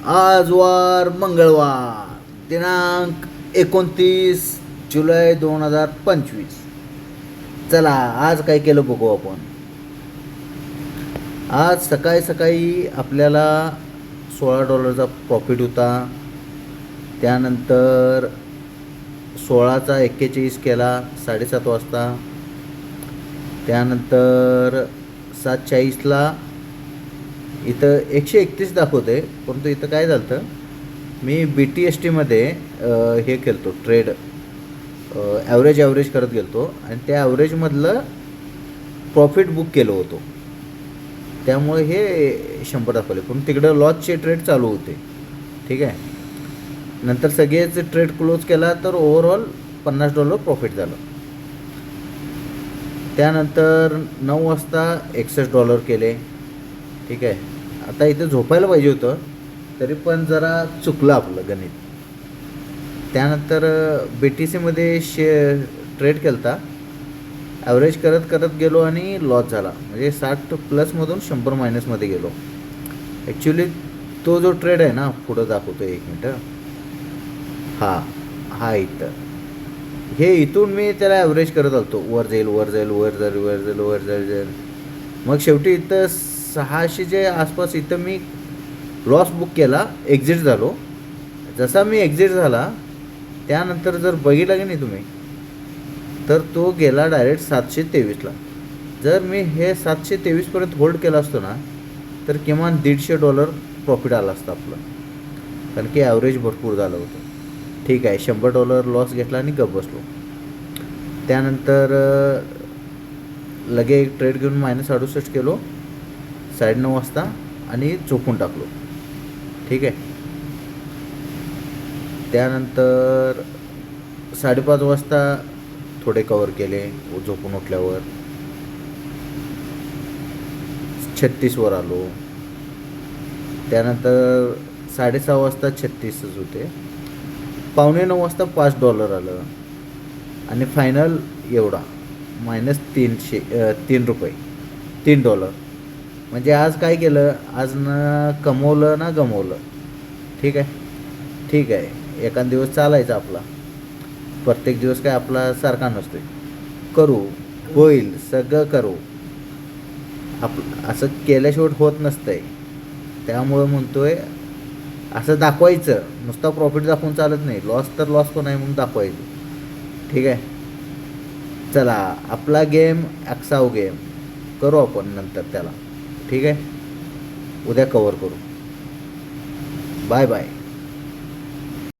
आज वार मंगळवार दिनांक 29 जुलै 2025. चला आज काय केलं बघू आपण. आज सकाळी सकाळी आपल्याला $16 प्रॉफिट होता. त्यानंतर 16चा 41 केला 7:30 वाजता. त्यानंतर 7:40ला इथं 131 दाखवते, परंतु इथं काय झालं होतं, मी BTSTमध्ये हे केलं ट्रेड ॲव्हरेज करत गेलो आणि त्या ॲव्हरेजमधलं प्रॉफिट बुक केलं होतं. त्यामुळे हे 100 दाखवले, पण तिकडं लॉसचे ट्रेड चालू होते. ठीक आहे. नंतर सगळेच ट्रेड क्लोज केला तर ओव्हरऑल $50 प्रॉफिट झालं. त्यानंतर 9 वाजता $61 केले. ठीक आहे. आता इथं झोपायला पाहिजे होतं, तरी पण जरा चुकलं आपलं गणित. त्यानंतर BTCमध्ये ट्रेड केला होता, ॲव्हरेज करत करत गेलो आणि लॉस झाला. म्हणजे 60 प्लसमधून 100 मायनसमध्ये गेलो. ॲक्च्युली तो जो ट्रेड आहे ना, पुढं दाखवतो 1 मिनटं. हा इथं हे इथून मी त्याला ॲव्हरेज करत आलतो, वर जाईल वर जाईल वर जाईल वर जाईल वर जाईल. मग शेवटी इथं 600च्या आसपास इथं मी लॉस बुक केला, एक्झिट झालो. जसा मी एक्झिट झाला त्यानंतर जर बघितला की नाही तुम्ही, तर तो गेला डायरेक्ट 723ला. जर मी हे 723पर्यंत होल्ड केला असतो ना, तर किमान $150 प्रॉफिट आला असतं आपलं, कारण की ॲव्हरेज भरपूर झालं होतं. ठीक आहे. $100 लॉस घेतला आणि गप बसलो. त्यानंतर लगे एक ट्रेड घेऊन -68 केलो 9:30 वाजता आणि झोपून टाकलो. ठीक आहे. त्यानंतर 5:30 वाजता थोडे कवर केले झोपून उठल्यावर. 36वर आलो. त्यानंतर 6:30 वाजता 36च होते. 8:45 वाजता $5 आलं आणि फायनल एवढा -$3. म्हणजे आज काय केलं, आज ना कमवलं ना गमवलं. ठीक आहे. ठीक आहे. एखाद दिवस चालायचा आपला, प्रत्येक दिवस काय आपला सारखा नसतो. करू, होईल, सगळं करू. असं केल्याशिवाय होत नसतंय. त्यामुळं म्हणतोय असं दाखवायचं, नुसता प्रॉफिट दाखवून चालत नाही. लॉस तर लॉस पण आहे म्हणून दाखवायचं. ठीक आहे. चला आपला गेम ॲक्साव गेम करू आपण नंतर त्याला. ठीक आहे. उद्या कवर करू. Bye bye.